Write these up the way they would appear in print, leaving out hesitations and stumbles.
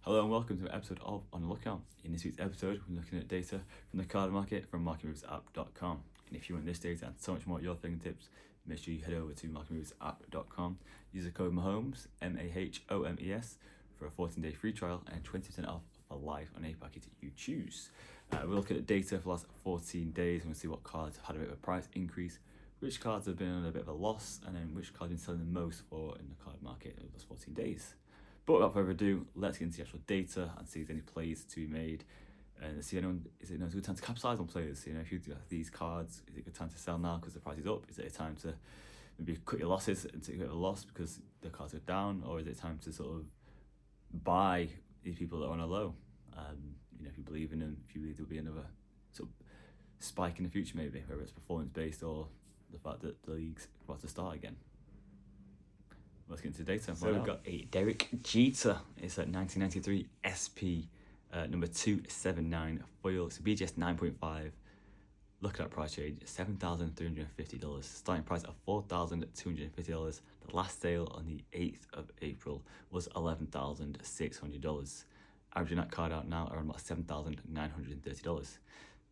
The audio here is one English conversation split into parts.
Hello and welcome to an episode of On the Lookout. In this week's episode, we're looking at data from the card market from marketmovesapp.com. And if you want this data and so much more at your fingertips, make sure you head over to marketmovesapp.com. Use the code Mahomes, MAHOMES, for a 14-day free trial and 20% off for life on any package you choose. We'll look at the data for the last 14 days and we'll see what cards had a bit of a price increase, which cards have been on a bit of a loss, and then which cards have been selling the most for in the card market over those 14 days. But without further ado, let's get into the actual data and see if there's any plays to be made. And see anyone, is it a good time to capitalize on players? If you do these cards, is it a good time to sell now because the price is up? Is it a time to maybe cut your losses and take a bit of a loss because the cards are down? Or is it time to sort of buy these people that are on a low? If you believe in them, if you believe there'll be another sort of spike in the future maybe, whether it's performance based or the fact that the league's about to start again. Let's get into data. So we've got a Derek Jeter. It's a 1993 SP number 279 foil. It's a BGS 9.5. Look at that price change, $7,350. Starting price of $4,250. The last sale on the 8th of April was $11,600. Averaging that card out now around about $7,930.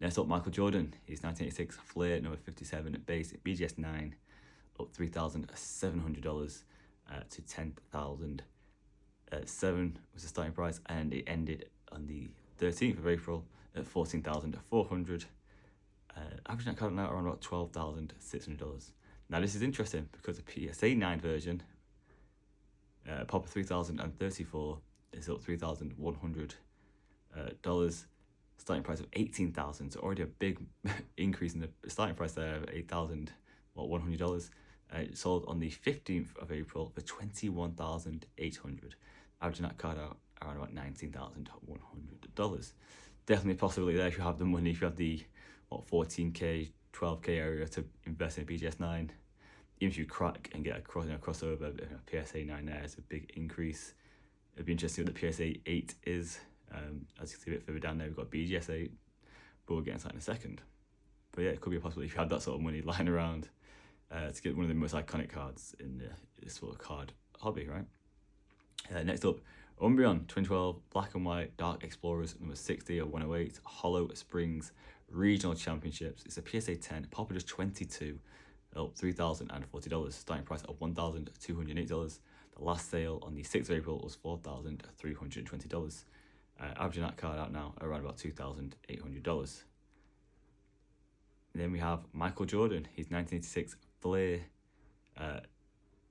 Next up, Michael Jordan. He's 1986 Flair number 57 base BGS 9, up $3,700. To 10,007 was the starting price, and it ended on the 13th of April at 14,400. Averaging that card now around about $12,600. Now this is interesting because the PSA 9 version, pop of 3,034 is up $3,100. Starting price of 18,000, so already a big increase in the starting price there of $8,100. It sold on the 15th of April for $21,800, averaging that card out around about $19,100. Definitely a possibility there if you have the money, if you have the 14k, 12k area to invest in a BGS 9. Even if you crack and get a crossover, a PSA 9 there is a big increase. It'd be interesting what the PSA 8 is. As you can see a bit further down there, we've got BGS 8, but we'll get into that in a second. But yeah, it could be a possibility if you had that sort of money lying around. To get one of the most iconic cards in this sort of card hobby, right? Next up, Umbreon 2012 Black and White Dark Explorers number 60 of 108 Hollow Springs Regional Championships. It's a PSA 10, pop of just 22, up $3,040. Starting price of $1,208. The last sale on the 6th of April was $4,320. Averaging that card out now around about $2,800. Then we have Michael Jordan. He's 1986 Flair,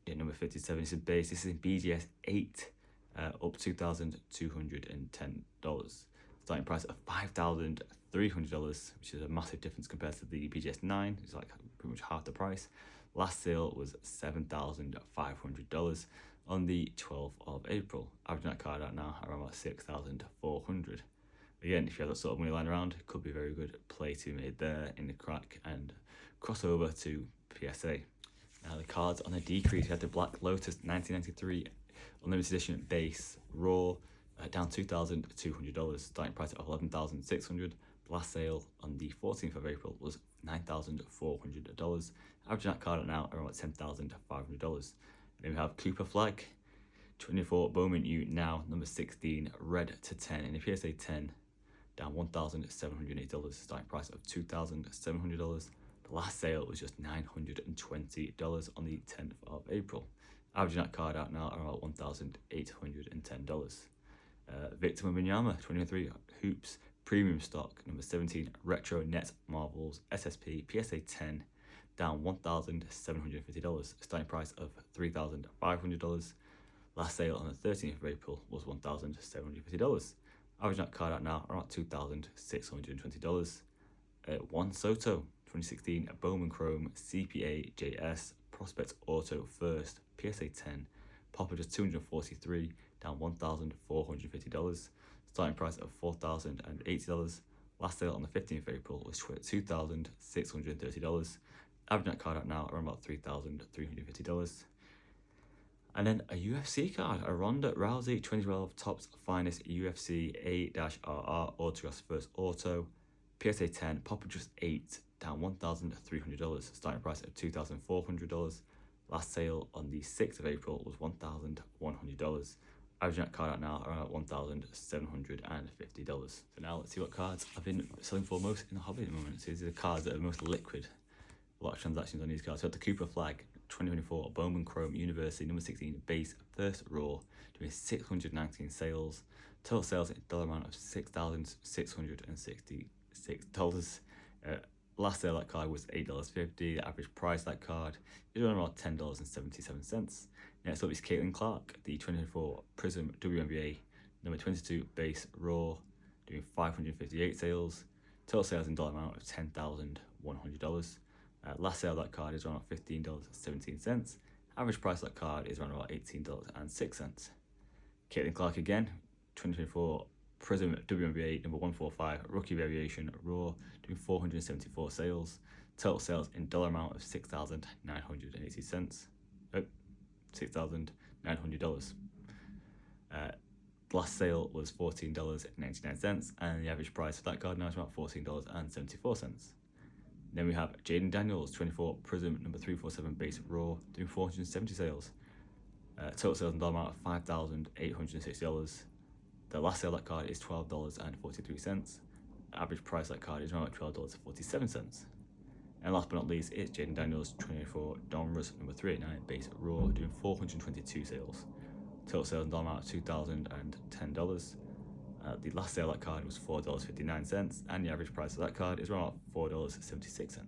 number 57. It's a base. This is in BGS 8, up $2,210. Starting price of $5,300, which is a massive difference compared to the BGS 9. It's like pretty much half the price. Last sale was $7,500 on the 12th of April. Averaging that card out now around about $6,400. Again, if you have that sort of money lying around, it could be a very good play to be made there in the crack and cross over to PSA. Now the cards on the decrease, we had the Black Lotus 1993 Unlimited Edition base raw, down $2,200. Starting price of $11,600. Last sale on the 14th of April was $9,400. Averaging that card out now around $10,500. Then we have Cooper Flag 24 Bowman U now number 16 red to 10 in the PSA 10. Down $1,780, starting price of $2,700. The last sale was just $920 on the 10th of April. Averaging that card out now around $1,810. Victor Wembanyama, 23 Hoops Premium Stock, number 17 Retro Net Marvels SSP PSA 10, down $1,750. Starting price of $3,500. Last sale on the 13th of April was $1,750. Averaging that card out now around $2,620. Juan Soto, 2016 Bowman Chrome CPA JS Prospect Auto First PSA 10, pop of just $243, down $1,450. Starting price of $4,080. Last sale on the 15th of April was $2,630. Averaging that card out now around about $3,350. And then a UFC card, a Ronda Rousey 2012 Topps Finest UFC A-RR Autographs First Auto, PSA 10, pop of just 8, down $1,300, starting price of $2,400. Last sale on the 6th of April was $1,100. averaging that card out now around $1,750. So now let's see what cards I've been selling for most in the hobby at the moment. So these are the cards that are most liquid. A lot of transactions on these cards. So the Cooper Flag 2024 Bowman Chrome University number 16 base first raw, doing 619 sales. Total sales in dollar amount of $6,666. Last sale that card was $8.50. The average price of that card is around $10.77. Next up is Caitlin Clark, the 2024 Prism WNBA number 22 base raw, doing 558 sales. Total sales in dollar amount of $10,100. Last sale of that card is around $15.17. Average price of that card is around about $18.06. Caitlin Clark again, 2024 Prism WNBA number 145 rookie variation raw, doing 474 sales. Total sales in dollar amount of $6,980. $6,900. Last sale was $14.99, and the average price for that card now is about $14.74. Then we have Jaden Daniels, 24 Prism number 347 base raw, doing 470 sales. Total sales in dollar amount of $5,860. The last sale of that card is $12.43. Average price of that card is around $12.47. And last but not least, it's Jaden Daniels, 24 Donruss number 389 base raw, doing 422 sales. Total sales in dollar amount of $2,010. The last sale of that card was $4.59, and the average price of that card is around $4.76.